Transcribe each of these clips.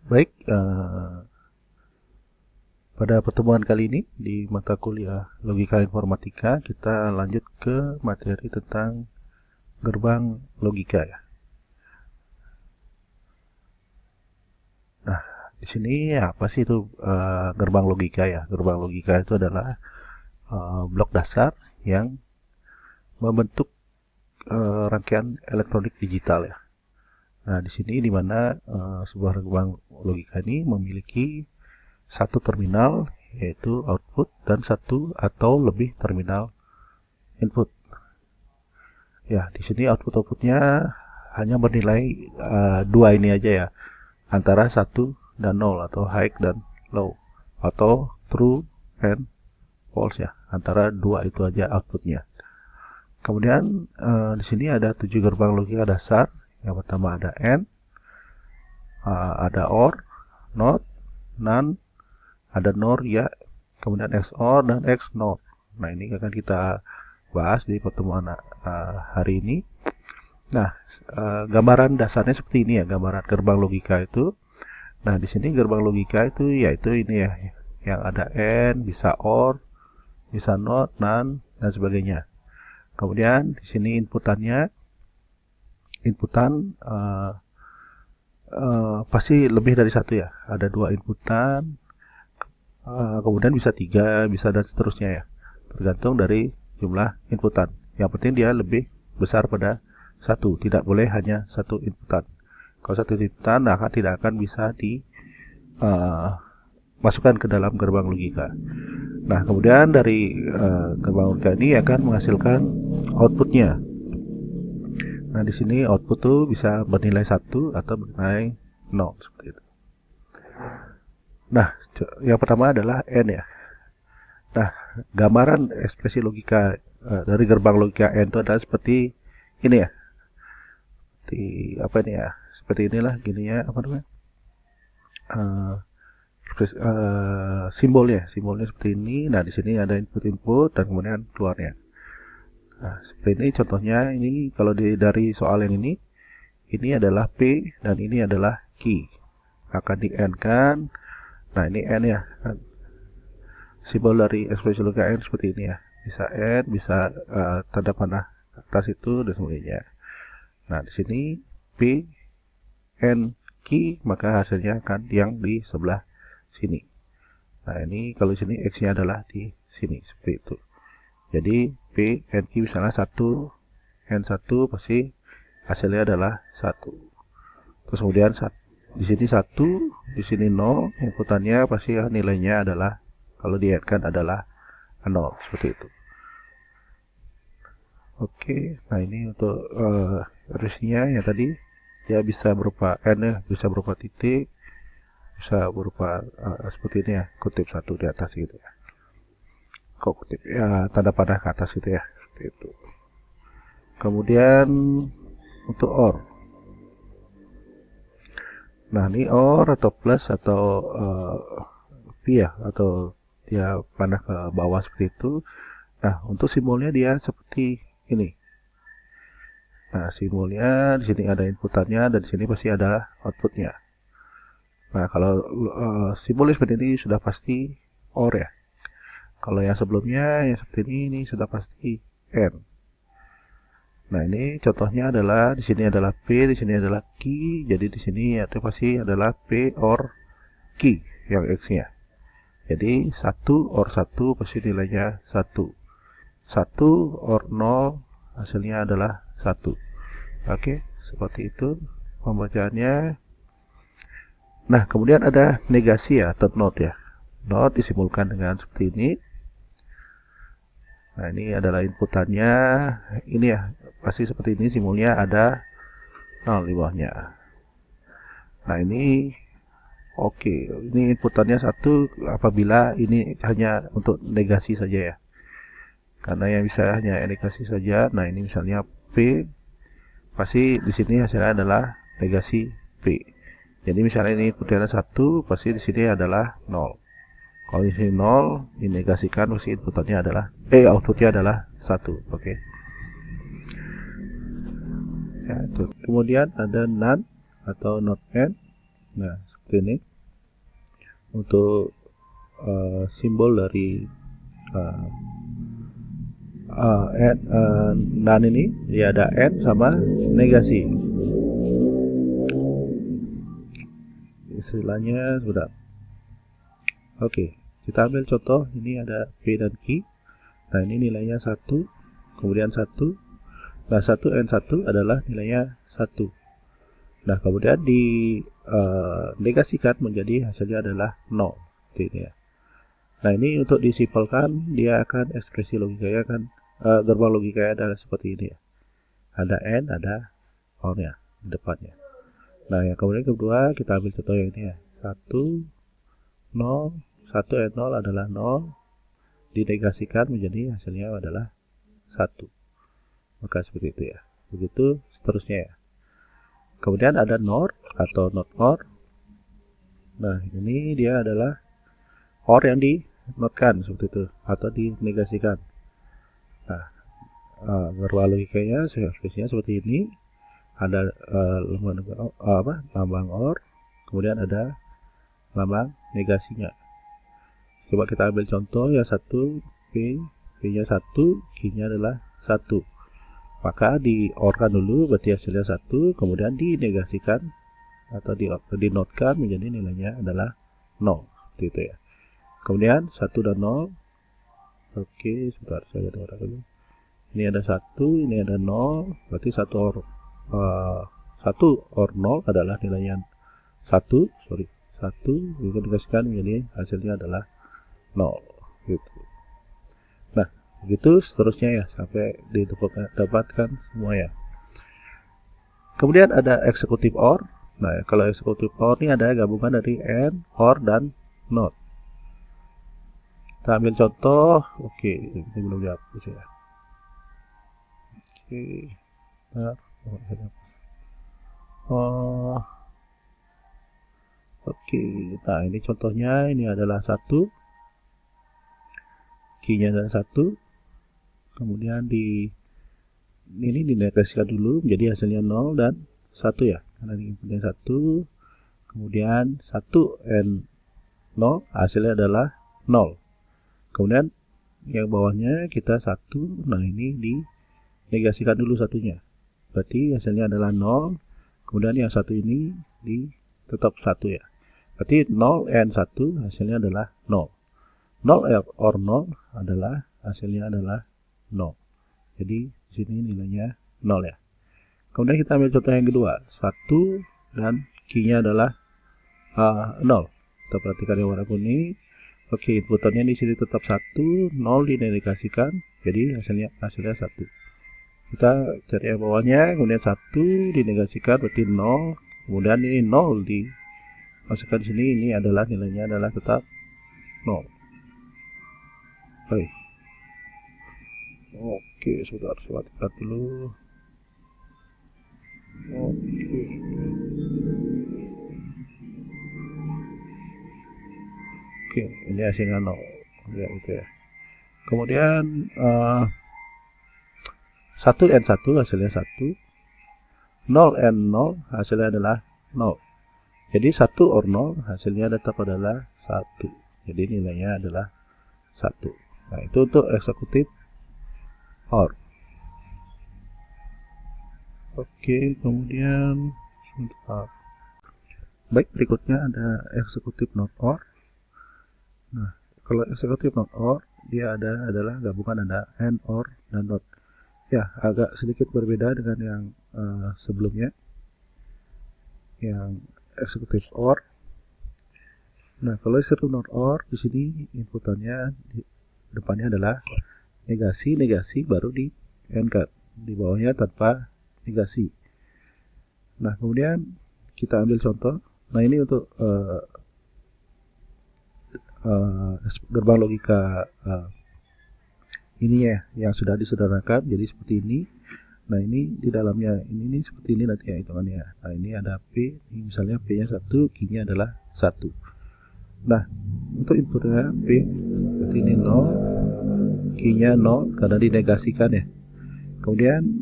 Baik, pada pertemuan kali ini di mata kuliah Logika Informatika kita lanjut ke materi tentang gerbang logika ya. Nah, di sini apa sih itu gerbang logika ya? Gerbang logika itu adalah blok dasar yang membentuk rangkaian elektronik digital ya. Nah, di sini di mana sebuah gerbang logika ini memiliki satu terminal yaitu output dan satu atau lebih terminal input. Ya, di sini outputnya hanya bernilai dua ini aja ya, antara satu dan nol atau high dan low atau true and false ya, antara dua itu aja outputnya. Kemudian di sini ada 7 gerbang logika dasar. Yang pertama ada AND, ada OR, NOT, NAND, ada NOR ya, kemudian XOR dan XNOR. Nah, ini akan kita bahas di pertemuan hari ini. Nah, gambaran dasarnya seperti ini ya, gambaran gerbang logika itu. Nah, di sini gerbang logika itu yaitu ini ya, yang ada AND, bisa OR, bisa NOT, NAND, dan sebagainya. Kemudian di sini inputan pasti lebih dari satu ya, ada dua inputan, kemudian bisa tiga, bisa dan seterusnya ya, tergantung dari jumlah inputan. Yang penting dia lebih besar pada satu, tidak boleh hanya satu inputan. Kalau satu inputan tidak akan bisa dimasukkan ke dalam gerbang logika. Nah, kemudian dari gerbang logika ini akan menghasilkan outputnya. Nah, di sini output tuh bisa bernilai 1 atau bernilai 0 seperti itu. Nah, yang pertama adalah N ya. Nah, gambaran ekspresi logika dari gerbang logika N itu adalah seperti ini ya. Seperti apa ini ya? Seperti inilah gini ya, apa namanya? Simbolnya seperti ini. Nah, di sini ada input dan kemudian keluarnya. Nah, seperti ini contohnya. Ini kalau dari soal yang ini adalah P dan ini adalah Q. Akan di N kan. Nah, ini N ya. Simbol dari ekspresi logika N seperti ini ya. Bisa N, bisa tanda panah atas itu dan sebagainya. Nah, di sini P, N, Q, maka hasilnya akan yang di sebelah sini. Nah, ini kalau di sini X-nya adalah di sini seperti itu. Jadi P, N, Q misalnya 1, N1 pasti hasilnya adalah 1. Terus kemudian di sini 1, di sini 0, inputannya pasti nilainya adalah kalau di-add-kan adalah 0 seperti itu. Oke, nah ini untuk resinya ya tadi dia bisa berupa N ya, bisa berupa titik, bisa berupa seperti ini ya, kutip satu di atas gitu ya. Kok kutip ya, tanda panah ke atas gitu ya, seperti itu. Kemudian untuk OR. Nah, ini OR atau plus atau P ya, atau dia panah ke bawah seperti itu. Nah, untuk simbolnya dia seperti ini. Nah, simbolnya di sini ada inputannya dan di sini pasti ada outputnya. Nah, kalau simbolnya seperti ini sudah pasti OR ya. Kalau yang sebelumnya yang seperti ini sudah pasti N. Nah, ini contohnya adalah di sini adalah P, di sini adalah Q. Jadi di sini itu pasti adalah P or Q yang X-nya. Jadi 1 or 1 pasti nilainya 1. 1 or 0 hasilnya adalah 1. Oke, seperti itu pembacaannya. Nah, kemudian ada negasi ya atau not ya. Not disimbolkan dengan seperti ini. Nah, ini adalah inputannya. Ini ya, pasti seperti ini simbolnya ada 0 di bawahnya. Nah, ini oke. Ini inputannya 1 apabila ini hanya untuk negasi saja ya. Karena yang bisa hanya negasi saja. Nah, ini misalnya P, pasti di sini hasilnya adalah negasi P. Jadi misalnya ini inputnya 1, pasti di sini adalah 0. Kalau di sini 0, dinegasikan pasti inputannya adalah outputnya adalah 1. Oke. Ya, itu. Kemudian ada NAND atau not AND. Nah, ini untuk simbol dari NaN ini dia ada N sama negasi. Istilahnya sudah. Oke, kita ambil contoh. Ini ada P dan Q. Nah, ini nilainya 1, kemudian 1. Nah, 1N1 adalah nilainya 1. Nah, kemudian negasikan menjadi hasilnya adalah 0. Ini ya. Nah, ini untuk disimpelkan, dia akan ekspresi logikanya akan gerbang logikanya adalah seperti ini ya. Ada N, ada OR-nya di depannya. Nah, yang kemudian kedua kita ambil contoh yang ini ya. 1, 0, 1N0 adalah 0. Dinegasikan menjadi hasilnya adalah 1. Maka seperti itu ya. Begitu seterusnya ya. Kemudian ada NOR atau not OR. Nah, ini dia adalah OR yang dinotkan seperti itu atau dinegasikan. Nah, gerbang logikanya seharusnya seperti ini. Ada lambang OR, kemudian ada lambang negasinya. Coba kita ambil contoh yang 1 P, P-nya 1, Q-nya adalah 1. Maka di OR-kan dulu, berarti hasilnya 1, kemudian dinegasikan atau dinotkan menjadi nilainya adalah 0. Seperti itu ya. Kemudian 1 dan 0. Oke, sebentar saya gambar dulu. Ini ada 1, ini ada 0, berarti 1 OR 0 adalah nilainya 1, dinegasikan menjadi hasilnya adalah 0 gitu. Nah, begitu seterusnya ya sampai didapatkan semua ya. Kemudian ada eksekutif OR. Nah, kalau eksekutif OR ini ada gabungan dari AND, OR dan NOT. Kita ambil contoh. Oke, ini belum dihapus ya. Oke. Oke, nah ini contohnya, ini adalah 1, Q-nya adalah 1, kemudian ini dinegasikan dulu menjadi hasilnya 0 dan 1 ya, karena ini kemudian 1, kemudian 1N0 hasilnya adalah 0, kemudian yang bawahnya kita 1, nah ini dinegasikan dulu satunya, berarti hasilnya adalah 0, kemudian yang 1 ini tetap 1 ya, berarti 0N1 hasilnya adalah 0. 0 OR 0 adalah hasilnya adalah 0. Jadi di sini nilainya 0 ya. Kemudian kita ambil contoh yang kedua. 1 dan Q-nya adalah 0. Kita perhatikan yang warna kuning. Oke, inputannya di sini tetap 1, 0 dinegasikan. Jadi hasilnya 1. Kita cari yang bawahnya, kemudian 1 dinegasikan berarti 0. Kemudian ini 0 dimasukkan di sini, ini adalah nilainya adalah tetap 0. Baik. Oke, sebentar saya matikan dulu. Oke, ini hasilnya 0. Ya, gitu ya. Kemudian 1N1 hasilnya 1. 0N0 hasilnya adalah 0. Jadi 1 OR 0 hasilnya tetap adalah 1. Jadi nilainya adalah 1. Nah, itu untuk eksekutif OR. Oke, kemudian sebentar. Baik, berikutnya ada eksekutif not OR. Nah, kalau eksekutif not OR, dia adalah gabungan ada AND, OR, dan NOT. Ya, agak sedikit berbeda dengan yang sebelumnya, yang eksekutif OR. Nah, kalau eksekutif not OR, di sini inputannya depannya adalah negasi, baru di AND, di bawahnya tanpa negasi. Nah, kemudian kita ambil contoh. Nah, ini untuk gerbang logika ini ya, yang sudah disederhanakan jadi seperti ini. Nah, ini di dalamnya ini seperti ini nanti ya hitungannya. Nah, ini ada P, ini misalnya P-nya 1, Q-nya adalah 1. Nah, untuk inputnya P, berarti ini 0, Q-nya 0 karena dinegasikan ya. Kemudian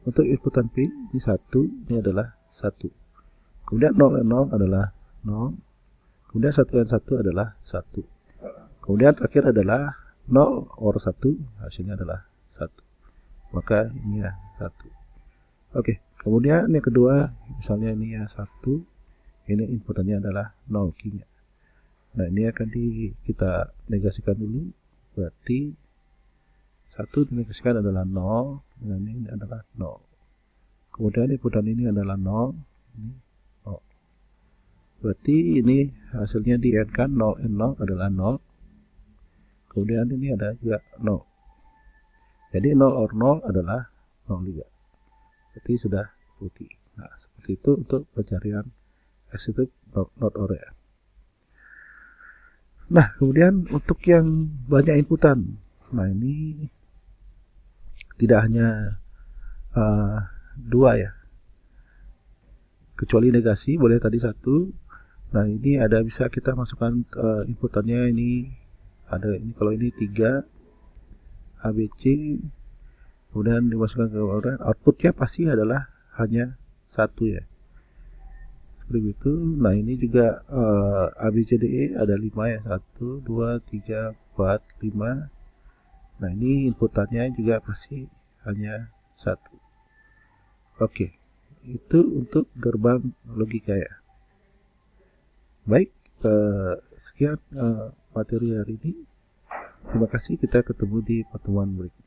untuk inputan P, ini 1, ini adalah 1. Kemudian 0 and 0 adalah 0. Kemudian 1 and 1 adalah 1. Kemudian terakhir adalah 0 or 1, hasilnya adalah 1. Maka ini ya 1. Oke, kemudian yang kedua, misalnya ini ya 1, ini inputannya adalah 0 key-nya. Nah, ini akan kita negasikan dulu, berarti 1 dinegasikan adalah 0, dan ini adalah 0. Kemudian inputan ini adalah 0, ini 0. Berarti ini hasilnya di AND kan 0 and 0 adalah 0. Kemudian ini ada juga 0. Jadi 0 or 0 adalah 0 juga. Berarti sudah putih. Nah, seperti itu untuk pencarian X itu not or ya. Nah, kemudian untuk yang banyak inputan. Nah, ini tidak hanya 2 ya. Kecuali negasi boleh tadi 1. Nah, ini ada bisa kita masukkan inputannya ini ada ini kalau ini 3 ABC, kemudian dimasukkan ke outputnya pasti adalah hanya 1 ya. Seperti itu. Nah, ini juga ABCDE ada 5 ya. 1, 2, 3, 4, 5. Nah, ini inputannya juga pasti hanya 1. Oke. Itu untuk gerbang logika ya. Baik, sekian materi hari ini. Terima kasih, kita ketemu di pertemuan berikutnya.